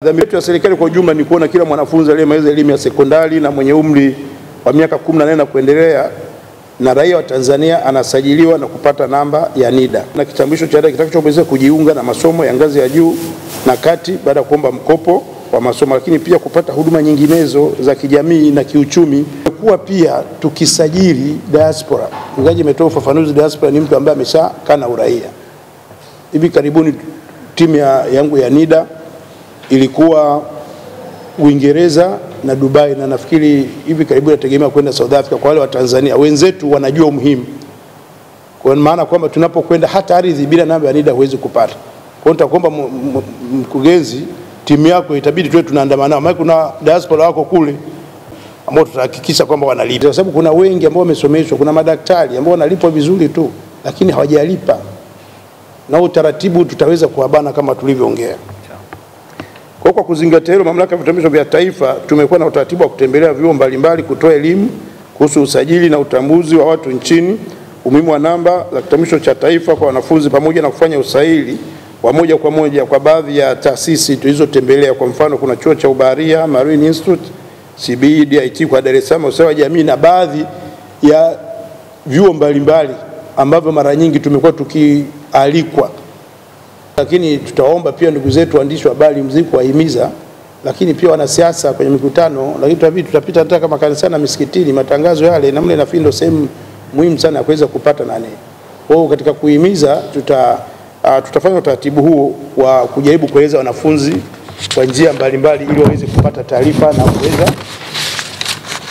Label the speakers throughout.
Speaker 1: Dhamira yetu ya serikali kwa ujumla ni kuona kila mwanafunzi aliyemaliza elimu ya sekondari na mwenye umri wa miaka 18 na kuendelea na raia wa Tanzania anasajiliwa na kupata namba ya NIDA na kitambulisho cha NIDA kitakachomwezesha kujiunga na masomo ya ngazi ya juu na kati baada ya kuomba mkopo wa masomo, lakini pia kupata huduma nyinginezo za kijamii na kiuchumi. Kwa pia tukisajili diaspora, ingaje imetoa ufafanuzi, diaspora ni mtu ambaye ameshakaa na uraia. Hivi karibuni timu yangu ya NIDA ilikuwa Uingereza na Dubai, na nafikiri hivi karibuni nategemea kwenda South Africa. Kwa wale wa Tanzania wenzetu wanajua umuhimu, kwa maana kwamba tunapokwenda hata ardhi bila namba ya NIDA huwezi kupata. Kwa hiyo nitakuomba mkurugenzi, timu yako itabidi tuwe tunaandamana nao, maana kuna diaspora wako kule ambao tutahakikisha kwamba wanalipa, kwa sababu kuna wengi ambao wamesomeshwa, kuna madaktari ambao wanalipwa vizuri tu lakini hawajalipa, na utaratibu tutaweza kuabana kama tulivyoongea. Kwa kuzingatia hilo, Mamlaka ya Vitambulisho vya Taifa tumekuwa na utaratibu wa kutembelea vyuo mbalimbali kutoa elimu kuhusu usajili na utambuzi wa watu nchini, umuhimu wa namba za kitambulisho cha taifa kwa wanafunzi, pamoja na kufanya usahili wa moja kwa moja kwa baadhi ya taasisi tulizotembelea. Kwa mfano, kuna chuo cha ubaharia Marine Institute, CBE, DIT kwa Dar es Salaam, usawa jamii na baadhi ya vyuo mbalimbali ambavyo mara nyingi tumekuwa tukialikwa. Lakini tutaomba pia ndugu zetu waandishi wa habari mziki kuwahimiza, lakini pia wanasiasa kwenye mikutano, lakini tutapita hata kama kanisani na misikitini, matangazo yale namna nafikiri ndio sehemu muhimu sana ya kuweza kupata nani. Kwa hiyo katika kuhimiza tutafanya utaratibu huo wa kujaribu kueleza wanafunzi kwa njia mbalimbali ili waweze kupata taarifa na kuweza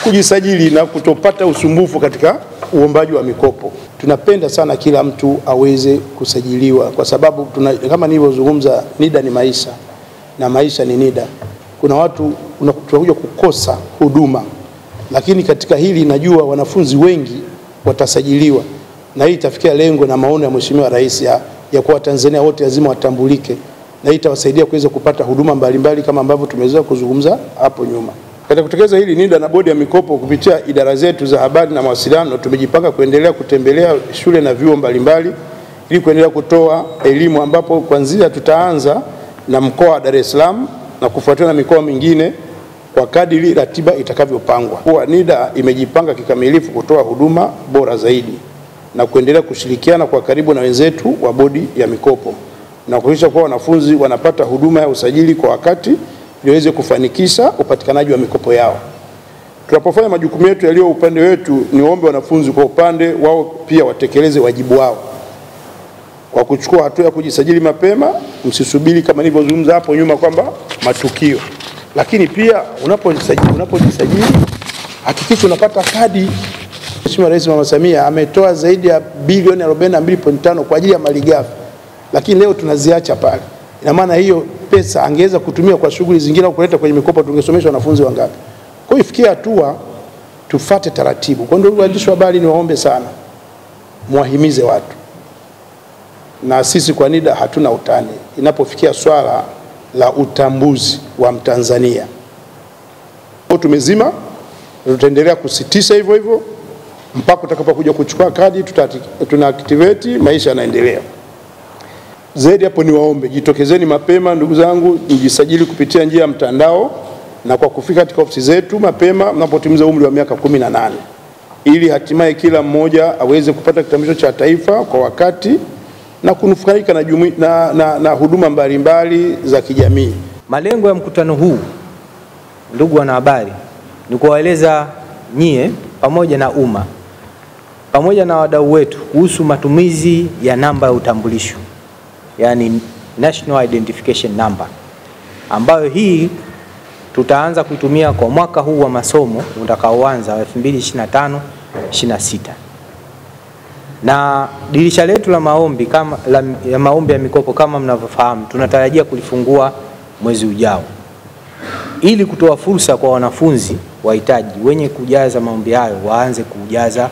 Speaker 1: kujisajili na kutopata usumbufu katika uombaji wa mikopo. Tunapenda sana kila mtu aweze kusajiliwa, kwa sababu kama nilivyozungumza, NIDA ni maisha na maisha ni NIDA. Kuna watu tunakuja kukosa huduma, lakini katika hili najua wanafunzi wengi watasajiliwa, na hii itafikia lengo na maono ya Mheshimiwa Rais ya kuwa Tanzania wote lazima watambulike, na hii itawasaidia kuweza kupata huduma mbalimbali kama ambavyo tumeweza kuzungumza hapo nyuma. Katika kutekeleza hili, NIDA na bodi ya mikopo kupitia idara zetu za habari na mawasiliano tumejipanga kuendelea kutembelea shule na vyuo mbalimbali ili kuendelea kutoa elimu, ambapo kwanza tutaanza na mkoa wa Dar es Salaam na kufuatiana na mikoa mingine kwa kadiri ratiba itakavyopangwa. Kwa NIDA imejipanga kikamilifu kutoa huduma bora zaidi na kuendelea kushirikiana kwa karibu na wenzetu wa bodi ya mikopo na kuhakikisha kuwa wanafunzi wanapata huduma ya usajili kwa wakati iweze kufanikisha upatikanaji wa mikopo yao. Tunapofanya majukumu yetu yaliyo upande wetu, niombe wanafunzi kwa upande wao pia watekeleze wajibu wao kwa kuchukua hatua ya kujisajili mapema. Msisubiri kama nilivyozungumza hapo nyuma kwamba matukio, lakini pia unapojisajili hakikisha unapata kadi. Mheshimiwa Rais Mama Samia ametoa zaidi ya bilioni 42.5 kwa ajili ya malighafi, lakini leo tunaziacha pale. Ina maana hiyo pesa angeweza kutumia kwa shughuli zingine au kuleta kwenye mikopo, tungesomesha wanafunzi wangapi? Kwa hiyo ifikia hatua tufuate taratibu. Kwa ndugu waandishi wa habari, niwaombe sana muwahimize watu, na sisi kwa NIDA hatuna utani inapofikia swala la utambuzi wa Mtanzania. Kwa tumezima, tutaendelea kusitisha hivyo hivyo mpaka utakapokuja kuchukua kadi, tuna activate, maisha yanaendelea. Zaidi hapo niwaombe jitokezeni mapema ndugu zangu, mjisajili kupitia njia ya mtandao na kwa kufika katika ofisi zetu mapema mnapotimiza umri wa miaka 18 ili hatimaye kila mmoja aweze kupata kitambulisho cha taifa kwa wakati na kunufaika na huduma mbalimbali za kijamii.
Speaker 2: Malengo ya mkutano huu, ndugu wanahabari, ni kuwaeleza nyie pamoja na umma pamoja na wadau wetu kuhusu matumizi ya namba ya utambulisho, yani National Identification Number, ambayo hii tutaanza kuitumia kwa mwaka huu wa masomo utakaoanza 2025-26. Na dirisha letu la maombi ya mikopo kama mnavyofahamu tunatarajia kulifungua mwezi ujao, ili kutoa fursa kwa wanafunzi wahitaji wenye kujaza maombi hayo waanze kujaza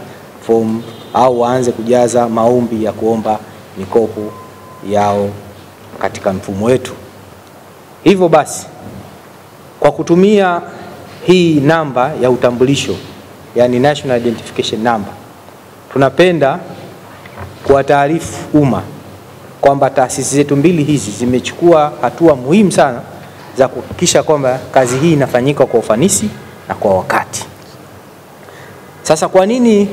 Speaker 2: form au waanze kujaza maombi ya kuomba mikopo yao katika mfumo wetu. Hivyo basi, kwa kutumia hii namba ya utambulisho, yani National Identification Number, tunapenda kuwataarifu umma kwamba taasisi zetu mbili hizi zimechukua hatua muhimu sana za kuhakikisha kwamba kazi hii inafanyika kwa ufanisi na kwa wakati. Sasa kwa nini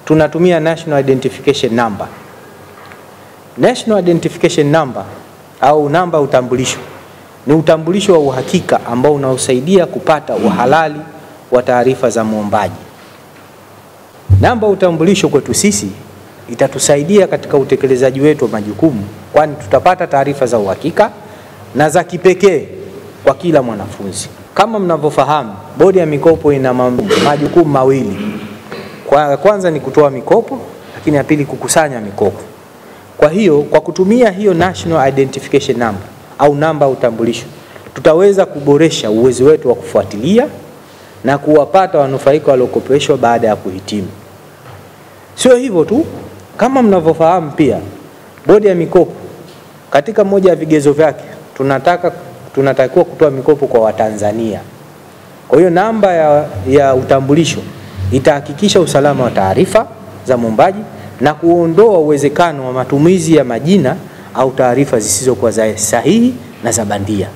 Speaker 2: tunatumia National Identification Number? National Identification Number au namba utambulisho ni utambulisho wa uhakika ambao unaosaidia kupata uhalali wa taarifa za muombaji. Namba utambulisho kwetu sisi itatusaidia katika utekelezaji wetu wa majukumu, kwani tutapata taarifa za uhakika na za kipekee kwa kila mwanafunzi. Kama mnavyofahamu, Bodi ya Mikopo ina majukumu mawili. Kwanza ni kutoa mikopo, lakini ya pili kukusanya mikopo. Kwa hiyo kwa kutumia hiyo National Identification Number au namba utambulisho, tutaweza kuboresha uwezo wetu wa kufuatilia na kuwapata wanufaika waliokopeshwa baada ya kuhitimu. Sio hivyo tu, kama mnavyofahamu pia, Bodi ya Mikopo katika moja ya vigezo vyake tunatakiwa kutoa mikopo kwa Watanzania. Kwa hiyo namba ya utambulisho itahakikisha usalama wa taarifa za muombaji na kuondoa uwezekano wa matumizi ya majina au taarifa zisizokuwa sahihi na za bandia.